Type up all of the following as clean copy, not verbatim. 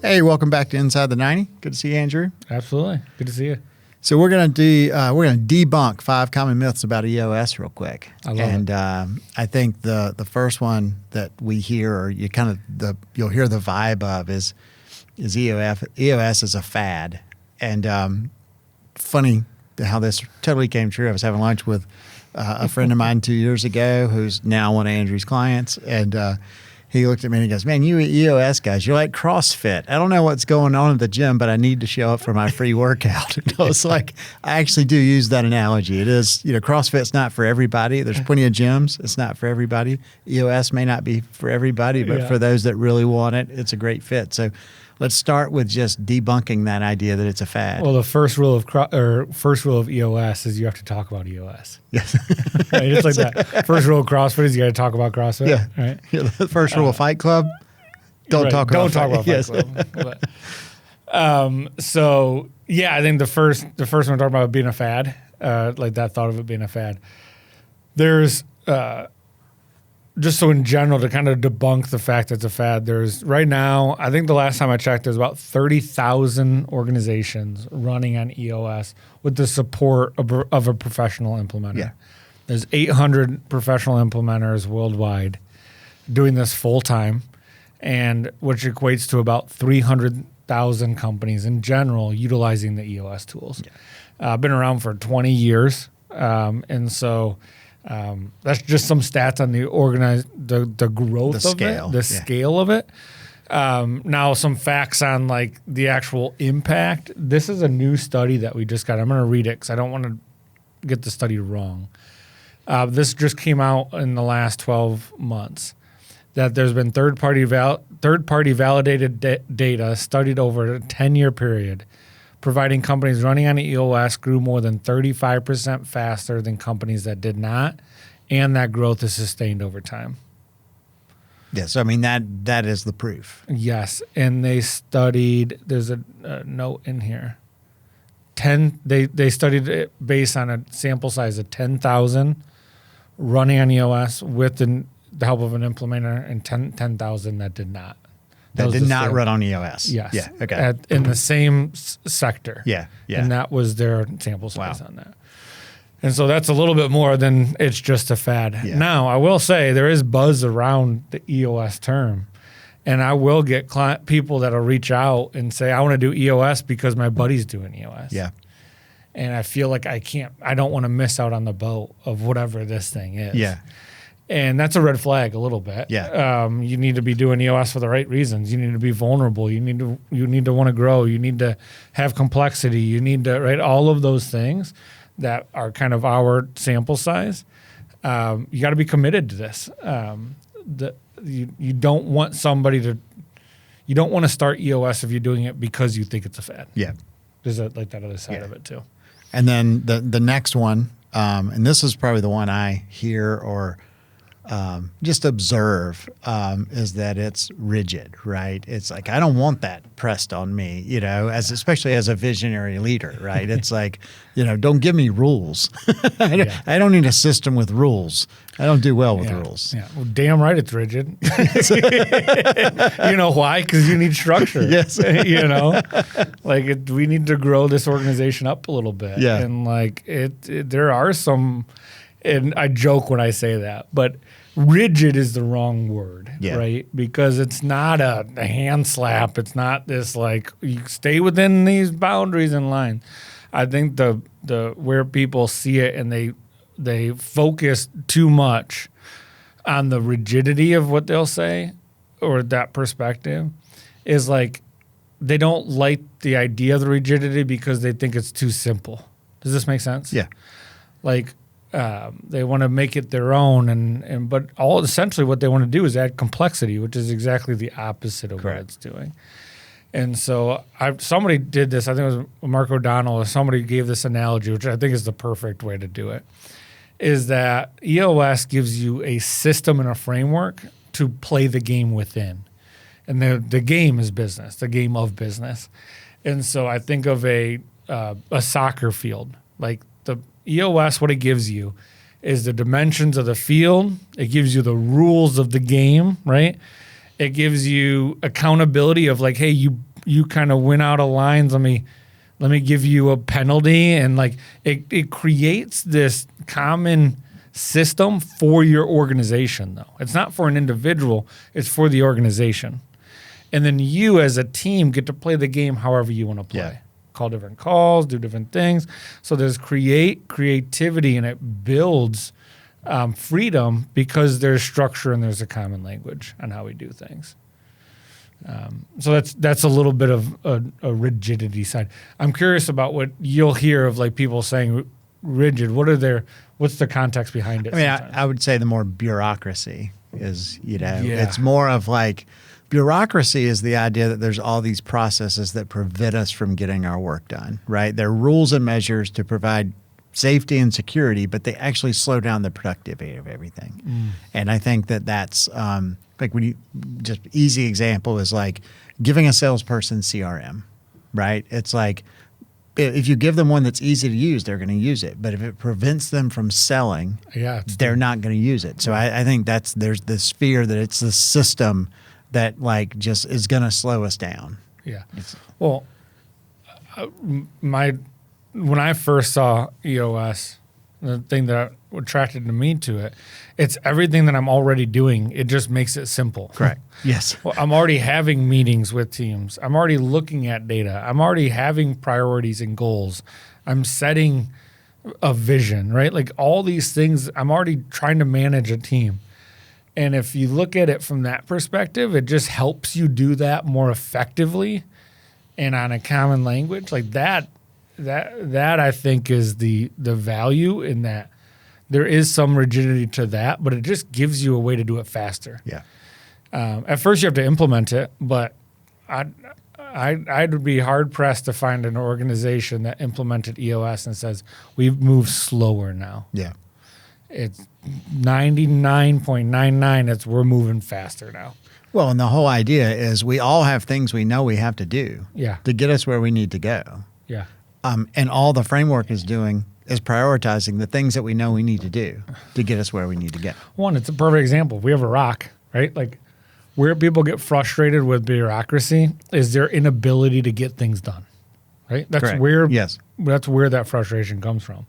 Hey, welcome back to Inside the 90. Good to see you, Andrew. Absolutely. Good to see you. So we're gonna debunk 5 common myths about EOS real quick. I love it. I think the first one that we hear, or you'll hear the vibe of, is EOS is a fad. And funny how this totally came true. I was having lunch with a friend of mine 2 years ago who's now one of Andrew's clients, and he looked at me and he goes, "Man, you EOS guys, you're like CrossFit. I don't know what's going on at the gym, but I need to show up for my free workout." And I was like, I actually do use that analogy. It is, CrossFit's not for everybody. There's plenty of gyms. It's not for everybody. EOS may not be for everybody, but for those that really want it, it's a great fit. So let's start with just debunking that idea that it's a fad. Well, the first rule of EOS is you have to talk about EOS. Yes. Right? It's like that. First rule of CrossFit is you got to talk about CrossFit. Yeah. Right. Yeah, the first rule of Fight Club: don't talk about Fight Club. So yeah, I think the first one talking about being a fad, like that thought of it being a fad. There's just so in general, to kind of debunk the fact that it's a fad, there's right now, I think the last time I checked, there's about 30,000 organizations running on EOS with the support of a professional implementer. Yeah. There's 800 professional implementers worldwide doing this full time, and which equates to about 300,000 companies in general utilizing the EOS tools. Yeah. Been around for 20 years, and so that's just some stats on the growth of scale. The scale of it. Now some facts on like the actual impact. This is a new study that we just got. I'm going to read it because I don't want to get the study wrong. This just came out in the last 12 months that there's been third-party validated data studied over a 10-year period, providing companies running on EOS grew more than 35% faster than companies that did not, and that growth is sustained over time. Yes, I mean, that is the proof. Yes, and they studied, there's a note in here, they studied it based on a sample size of 10,000 running on EOS with the help of an implementer, and 10,000 that did not. That did not run on EOS. Yes. Yeah. Okay. In the same sector. Yeah. Yeah. And that was their sample size on that. And so that's a little bit more than it's just a fad. Yeah. Now, I will say there is buzz around the EOS term. And I will get people that'll reach out and say, I want to do EOS because my buddy's doing EOS. Yeah. And I feel like I don't want to miss out on the boat of whatever this thing is. Yeah. And that's a red flag a little bit. Yeah. You need to be doing EOS for the right reasons. You need to be vulnerable. You need to want to grow. You need to have complexity. You need to, right, all of those things that are kind of our sample size. You got to be committed to this. You don't want you don't want to start EOS if you're doing it because you think it's a fad. Yeah. There's like that other side of it too. And then the next one, and this is probably the one I hear or just observe, is that it's rigid, right? It's like, I don't want that pressed on me, especially as a visionary leader, right? It's like, don't give me rules. I don't need a system with rules. I don't do well with rules. Yeah, well, damn right it's rigid. You know why? Because you need structure. Yes. We need to grow this organization up a little bit. Yeah. And there are some, and I joke when I say that, but rigid is the wrong word, right? Because it's not a hand slap. It's not this you stay within these boundaries and lines. I think the where people see it and they focus too much on the rigidity of what they'll say or that perspective is they don't like the idea of the rigidity because they think it's too simple. Does this make sense? Yeah. They want to make it their own, but essentially what they want to do is add complexity, which is exactly the opposite of what it's doing. And so somebody did this. I think it was Mark O'Donnell, or somebody gave this analogy, which I think is the perfect way to do it. Is that EOS gives you a system and a framework to play the game within, and the game is business, the game of business. And so I think of a soccer field, like the EOS, what it gives you is the dimensions of the field. It gives you the rules of the game, right? It gives you accountability of hey, you kind of went out of lines. Let me give you a penalty. And like it creates this common system for your organization, though. It's not for an individual, it's for the organization. And then you as a team get to play the game however you want to play. Yeah. Call different calls, do different things. So there's creativity, and it builds freedom because there's structure and there's a common language on how we do things. So that's a little bit of a rigidity side. I'm curious about what you'll hear of like people saying rigid. What's the context behind it? I mean, I would say the more bureaucracy is, it's more of like, bureaucracy is the idea that there's all these processes that prevent us from getting our work done, right? They're rules and measures to provide safety and security, but they actually slow down the productivity of everything. And I think that's like when you just easy example is like giving a salesperson CRM, right? It's like if you give them one that's easy to use, they're going to use it. But if it prevents them from selling, they're not going to use it. So I think there's this fear that it's the system that like just is going to slow us down. Yeah. Well, when I first saw EOS, the thing that attracted me to it, it's everything that I'm already doing. It just makes it simple. Correct. Yes. Well, I'm already having meetings with teams. I'm already looking at data. I'm already having priorities and goals. I'm setting a vision, right? Like all these things, I'm already trying to manage a team. And if you look at it from that perspective, it just helps you do that more effectively and on a common language. Like that I think is the value in that. There is some rigidity to that, but it just gives you a way to do it faster. Yeah. At first you have to implement it, but I'd be hard pressed to find an organization that implemented EOS and says we've moved slower now. Yeah. It's 99.99. It's we're moving faster now. Well, and the whole idea is we all have things we know we have to do to get us where we need to go. Yeah. And all the framework is doing is prioritizing the things that we know we need to do to get us where we need to get. One, it's a perfect example. We have a rock, right? Like where people get frustrated with bureaucracy is their inability to get things done, right? That's Correct. That's where that frustration comes from.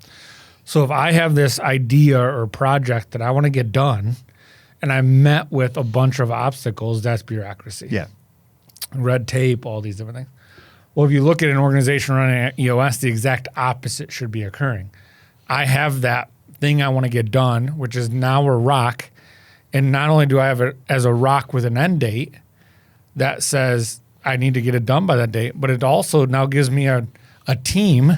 So if I have this idea or project that I want to get done and I met with a bunch of obstacles, that's bureaucracy. Yeah. Red tape, all these different things. Well, if you look at an organization running at EOS, the exact opposite should be occurring. I have that thing I want to get done, which is now a rock. And not only do I have it as a rock with an end date that says I need to get it done by that date, but it also now gives me a team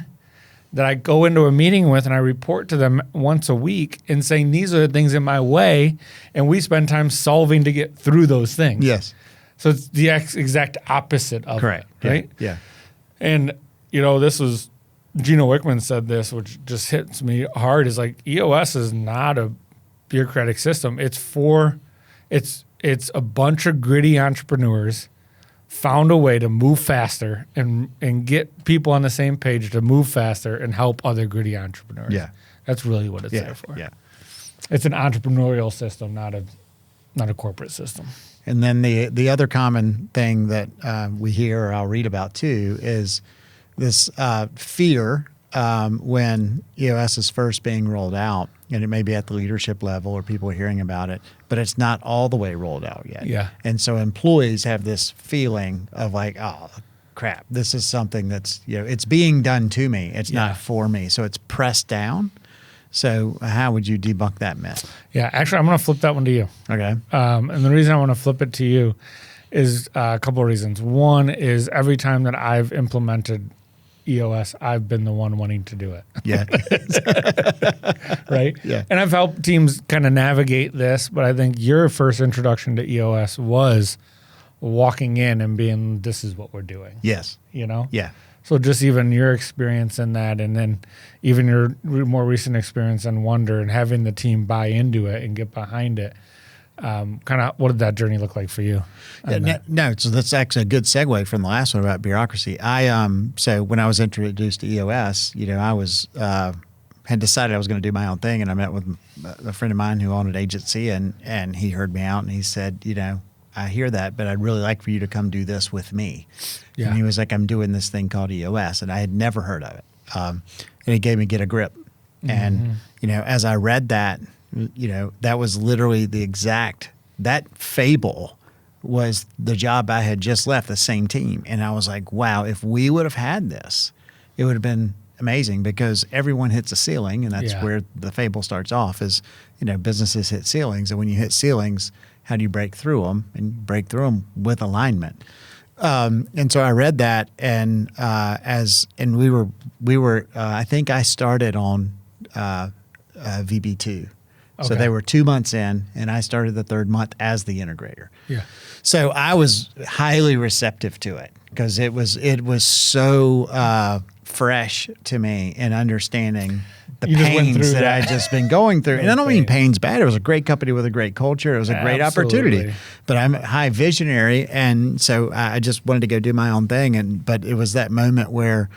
that I go into a meeting with and I report to them once a week and saying these are the things in my way, and we spend time solving to get through those things. Yes. So it's the exact opposite of Correct. it, right? Yeah. And, this was, Gino Wickman said this, which just hits me hard, is like EOS is not a bureaucratic system. It's a bunch of gritty entrepreneurs found a way to move faster and get people on the same page to move faster and help other gritty entrepreneurs. Yeah. That's really what it's there for. Yeah. It's an entrepreneurial system, not a corporate system. And then the other common thing that we hear or I'll read about too is this fear when EOS is first being rolled out, and it may be at the leadership level or people are hearing about it, but it's not all the way rolled out yet. Yeah. And so employees have this feeling of like, oh, crap, this is something that's, it's being done to me. It's not for me. So it's pressed down. So how would you debunk that myth? Yeah, actually, I'm going to flip that one to you. Okay. And the reason I want to flip it to you is a couple of reasons. One is every time that I've implemented EOS, I've been the one wanting to do it. Yeah. Right? Yeah. And I've helped teams kind of navigate this, but I think your first introduction to EOS was walking in and being, this is what we're doing. Yes. Yeah. So just even your experience in that, and then even your more recent experience in Wonder and having the team buy into it and get behind it, kind of what did that journey look like for you? No, so that's actually a good segue from the last one about bureaucracy. So when I was introduced to EOS, I was had decided I was going to do my own thing, and I met with a friend of mine who owned an agency, and he heard me out, and he said, I hear that, but I'd really like for you to come do this with me. Yeah. And he was like, I'm doing this thing called EOS, and I had never heard of it. And he gave me Get a Grip. And, as I read that, that was literally that fable was the job I had just left, the same team. And I was like, wow, if we would have had this, it would have been amazing, because everyone hits a ceiling, and that's where the fable starts off is, businesses hit ceilings. And when you hit ceilings, how do you break through them? And you break through them with alignment. And so I read that, and we were I think I started on VB2. Okay. So they were 2 months in, and I started the third month as the integrator. Yeah. So I was highly receptive to it, because it was so fresh to me in understanding the pains that I'd just been going through. And I don't mean pain's bad. It was a great company with a great culture. It was a great opportunity. But I'm a high visionary, and so I just wanted to go do my own thing. But it was that moment where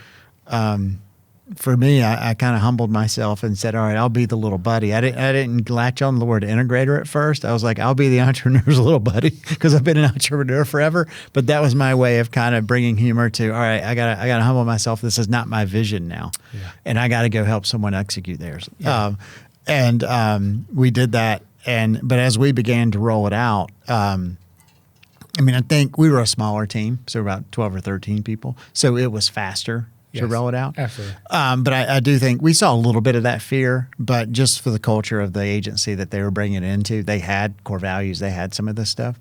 for me, I kind of humbled myself and said, all right, I'll be the little buddy. I didn't latch on the word integrator at first. I was like, I'll be the entrepreneur's little buddy, because I've been an entrepreneur forever. But that was my way of kind of bringing humor to, all right, I gotta humble myself. This is not my vision now. Yeah. And I got to go help someone execute theirs. Yeah. We did that. But as we began to roll it out, I think we were a smaller team, so about 12 or 13 people. So it was faster to roll it out. Absolutely. But I do think we saw a little bit of that fear, but just for the culture of the agency that they were bringing it into, they had core values, they had some of this stuff.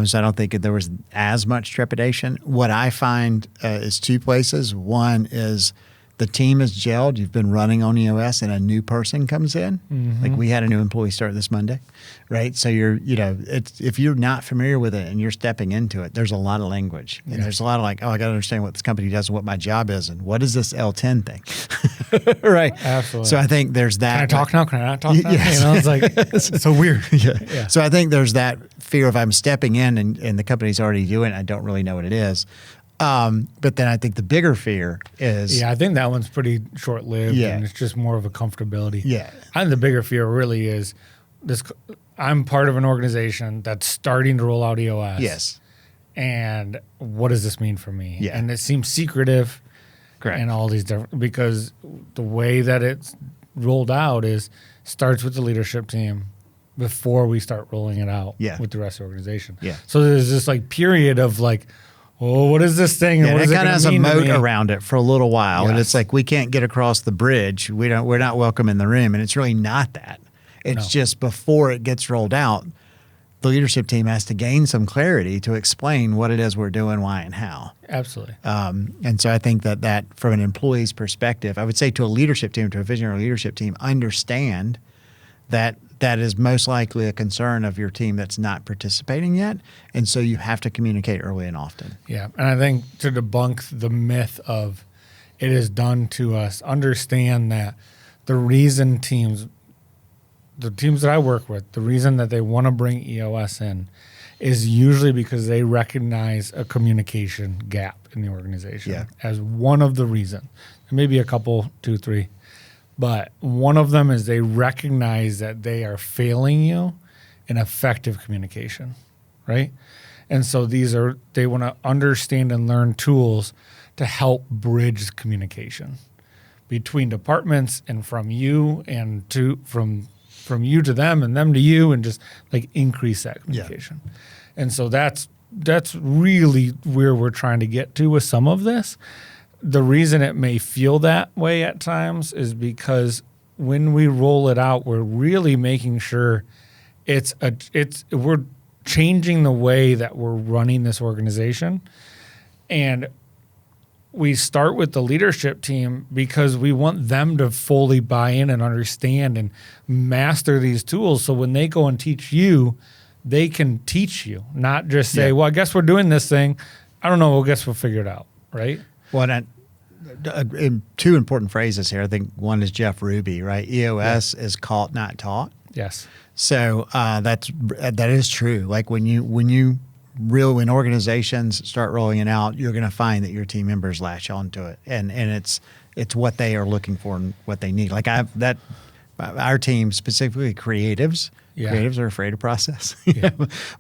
So I don't think there was as much trepidation. What I find is two places. One is the team is gelled. You've been running on EOS, and a new person comes in. Mm-hmm. Like we had a new employee start this Monday, right? So if you're not familiar with it and you're stepping into it, there's a lot of language, and there's a lot of like, oh, I got to understand what this company does and what my job is, and what is this L10 thing, right? Absolutely. So I think there's that. Can I talk now? Can I not talk now? Yes. It's like it's so weird. Yeah. So I think there's that fear of I'm stepping in and the company's already doing it. I don't really know what it is. But then I think the bigger fear is... Yeah, I think that one's pretty short-lived, and it's just more of a comfortability. Yeah. I think the bigger fear really is this. I'm part of an organization that's starting to roll out EOS. Yes. And what does this mean for me? Yeah. And it seems secretive. Correct. And all these different... Because the way that it's rolled out starts with the leadership team before we start rolling it out with the rest of the organization. Yeah. So there's this period of oh, what is this thing? And it kind of has a moat around it for a little while. Yes. And it's like, we can't get across the bridge. We're not welcome in the room. And it's really not that. It's just before it gets rolled out, the leadership team has to gain some clarity to explain what it is we're doing, why, and how. Absolutely. And so I think that from an employee's perspective, I would say to a leadership team, to a visionary leadership team, understand that is most likely a concern of your team that's not participating yet. And so you have to communicate early and often. Yeah. And I think to debunk the myth of it is done to us, understand that the reason the teams that I work with, the reason that they want to bring EOS in is usually because they recognize a communication gap in the organization as one of the reasons. There may be a couple, 2, 3. But one of them is they recognize that they are failing you in effective communication, right? And so they want to understand and learn tools to help bridge communication between departments and from you and from you to them and them to you, and just increase that communication. Yeah. And so that's really where we're trying to get to with some of this. The reason it may feel that way at times is because when we roll it out, we're really making sure we're changing the way that we're running this organization. And we start with the leadership team because we want them to fully buy in and understand and master these tools. So when they go and teach you, they can teach you, not just say, well, I guess we're doing this thing. I don't know. Well, I guess we'll figure it out. Right. Well, two important phrases here. I think one is Jeff Ruby, right? EOS is caught, not taught. Yes. So that is true. Like when organizations start rolling it out, you're going to find that your team members latch onto it, and it's what they are looking for and what they need. Like our team, specifically creatives, Yeah. Creatives are afraid of process. Yeah.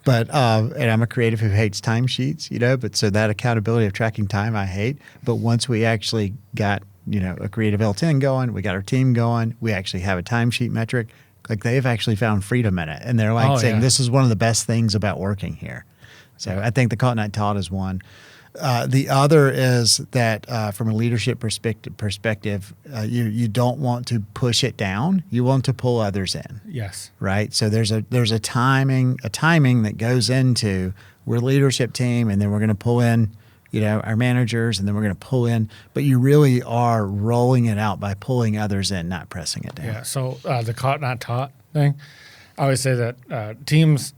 But and I'm a creative who hates timesheets, but so that accountability of tracking time I hate. But once we actually got, a creative L10 going, we got our team going, we actually have a timesheet metric, like they've actually found freedom in it. And they're like saying, this is one of the best things about working here. So I think the caught not taught is one. The other is that from a leadership perspective, you don't want to push it down. You want to pull others in. Yes. Right. So there's a timing that goes into we're a leadership team, and then we're going to pull in, our managers, and then we're going to pull in. But you really are rolling it out by pulling others in, not pressing it down. Yeah. So the caught not taught thing, I always say that teams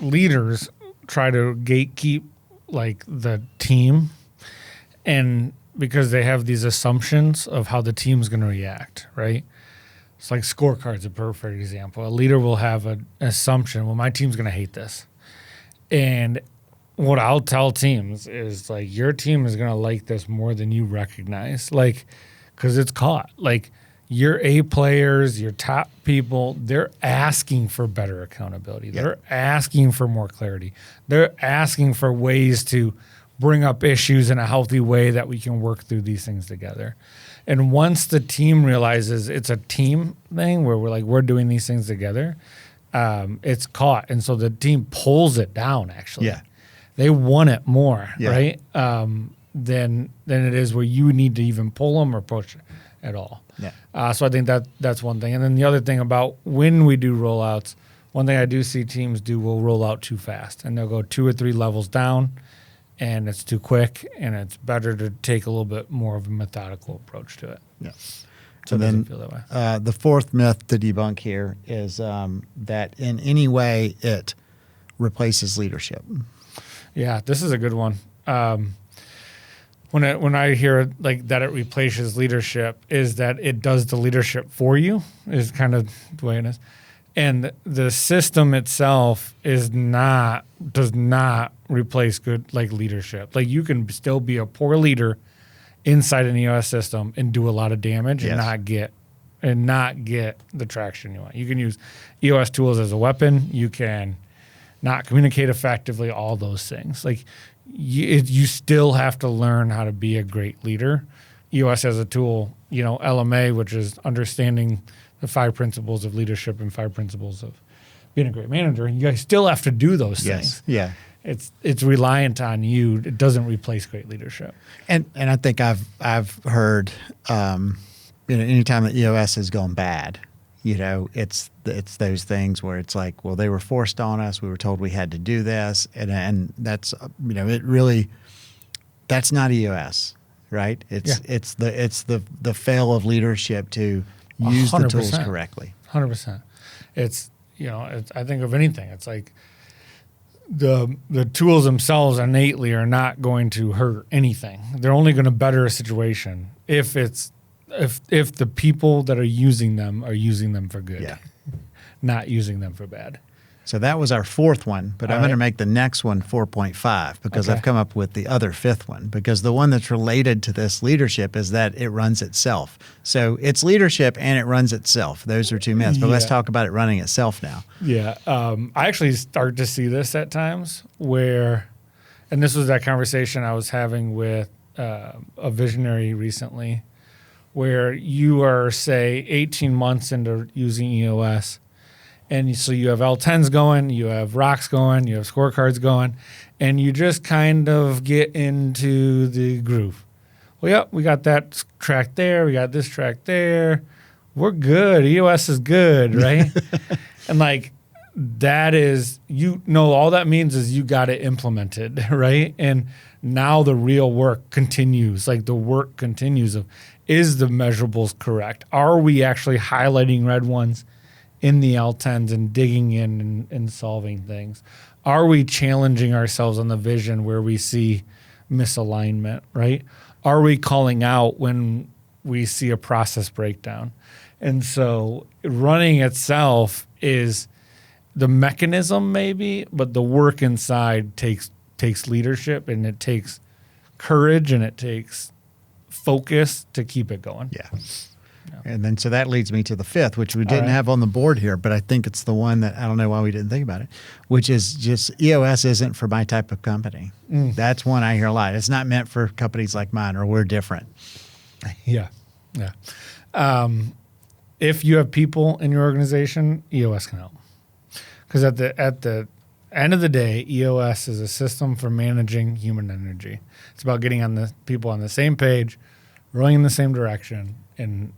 leaders try to gatekeep like the team, and because they have these assumptions of how the team's going to react, right? It's like scorecards, a perfect example. A leader will have an assumption, well, my team's going to hate this. And what I'll tell teams is like, your team is going to like this more than you recognize, like, because it's caught. Like, your A players, your top people, they're asking for better accountability. Yeah. They're asking for more clarity. They're asking for ways to bring up issues in a healthy way that we can work through these things together. And once the team realizes it's a team thing where we're doing these things together, it's caught. And so the team pulls it down, actually. Yeah. They want it more, Yeah. right? Than it is where you need to even pull them or push at all. Yeah. So I think that's one thing. And then the other thing about when we do rollouts, one thing I do see teams do will roll out too fast, and they'll go 2 or 3 levels down, and it's too quick, and it's better to take a little bit more of a methodical approach to it. Yeah. So And it then doesn't feel that way. the fourth myth to debunk here is that in any way it replaces leadership. Yeah, this is a good one. When I hear like that it replaces leadership, is that it does the leadership for you, is kind of the way it is. And the system itself does not replace good like leadership. Like, you can still be a poor leader inside an EOS system and do a lot of damage and not get the traction you want. You can use EOS tools as a weapon. You can not communicate effectively, all those things. Like, you still have to learn how to be a great leader. EOS as a tool, LMA, which is understanding the 5 principles of leadership and 5 principles of being a great manager. You guys still have to do those things. Yeah. It's reliant on you. It doesn't replace great leadership. And I think I've heard, anytime that EOS has gone bad, it's those things where it's like, well, they were forced on us. We were told we had to do this, and that's it really, that's not EOS, right? It's the fail of leadership to use 100%. The tools correctly. 100%. It's I think of anything. It's like the tools themselves innately are not going to hurt anything. They're only going to better a situation if the people that are using them for good, not using them for bad. So that was our fourth one, but I'm going to make the next one 4.5 because I've come up with the other fifth one, because the one that's related to this leadership is that it runs itself. So it's leadership and it runs itself. Those are 2 myths, but let's talk about it running itself now. Yeah. I actually start to see this at times where, and this was that conversation I was having with a visionary recently, where you are, say, 18 months into using EOS. And so you have L10s going, you have rocks going, you have scorecards going, and you just kind of get into the groove. Well, yeah, we got that track there, we got this track there. We're good. EOS is good, right? And like, that is, all that means is you got it implemented, right? And now the real work continues. Like, the work continues of, is the measurables correct? Are we actually highlighting red ones in the L10s and digging in and solving things? Are we challenging ourselves on the vision where we see misalignment, right? Are we calling out when we see a process breakdown? And so running itself is the mechanism maybe, but the work inside takes leadership, and it takes courage, and it takes focus to keep it going. Yeah. And then so that leads me to the fifth, which we didn't have on the board here, but I think it's the one that I don't know why we didn't think about it, which is just EOS isn't for my type of company. That's one I hear a lot. It's not meant for companies like mine, or we're different. Yeah. If you have people in your organization, EOS can help. Because at the end of the day, EOS is a system for managing human energy. It's about getting on the people on the same page, rowing in the same direction, and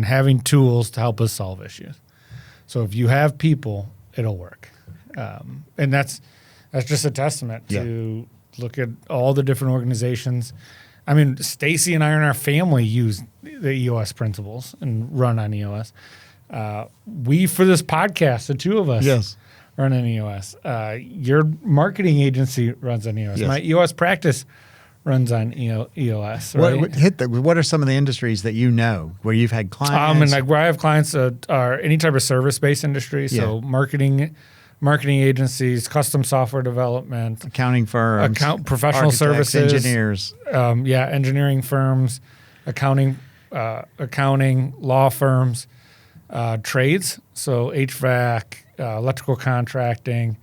having tools to help us solve issues. So if you have people, it'll work. And that's just a testament to look at all the different organizations. I mean, Stacy and I and our family use the EOS principles and run on EOS. We, for this podcast, the two of us run on EOS. Your marketing agency runs on EOS. My EOS practice runs on EOS. Right? What are some of the industries that you know where you've had clients? And like where I have clients are any type of service-based industry. So marketing agencies, custom software development, accounting firms, professional services, engineers. Engineering firms, accounting, law firms, trades. So HVAC, electrical contracting,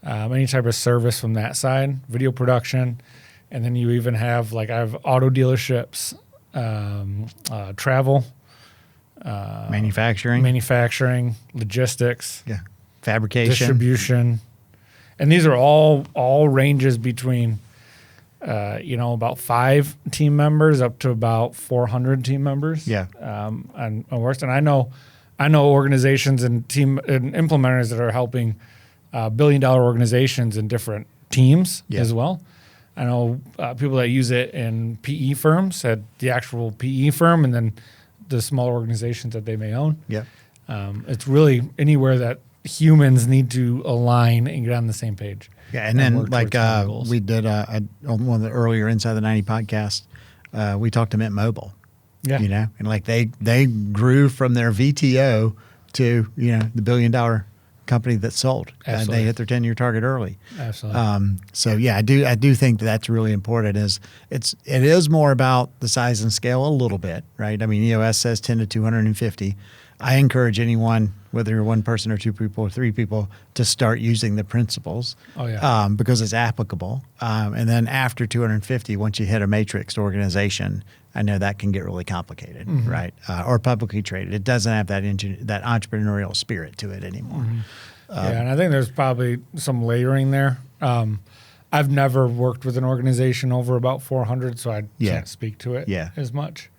any type of service from that side, video production. And then you even have, like, I have auto dealerships, travel, manufacturing, logistics, fabrication, distribution, and these are all ranges between, about 5 team members up to about 400 team members. And worse. And I know organizations and implementers that are helping $1 billion organizations in different teams as well. I know people that use it in PE firms, at the actual PE firm, and then the smaller organizations that they may own. It's really anywhere that humans need to align and get on the same page. And then like we did on one of the earlier Inside the 90 podcasts, we talked to Mint Mobile. And like they grew from their VTO to the $1 billion company that sold. They hit their 10-year target early. Absolutely. I do think that's really important. It is more about the size and scale a little bit, right? I mean, EOS says 10 to 250. I encourage anyone, whether you're one person or 2 people or 3 people, to start using the principles because it's applicable. And then after 250, once you hit a matrixed organization, I know that can get really complicated, right? Or publicly traded. It doesn't have that entrepreneurial spirit to it anymore. And I think there's probably some layering there. I've never worked with an organization over about 400, so I can't speak to it as much.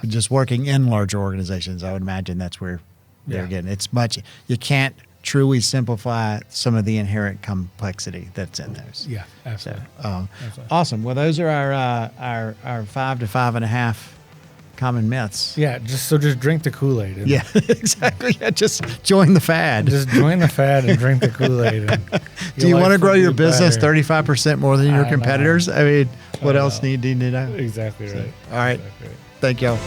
Just working in larger organizations, I would imagine that's where they're getting. It's much. You can't truly simplify some of the inherent complexity that's in those. Yeah, absolutely. So, awesome. Well, those are our 5 to 5.5 common myths. Just drink the Kool-Aid. Exactly. Just join the fad. Just join the fad and drink the Kool-Aid. Do you want to grow your business 35% more than your competitors? I mean, what else need you to know? Exactly right. All right. Thank y'all.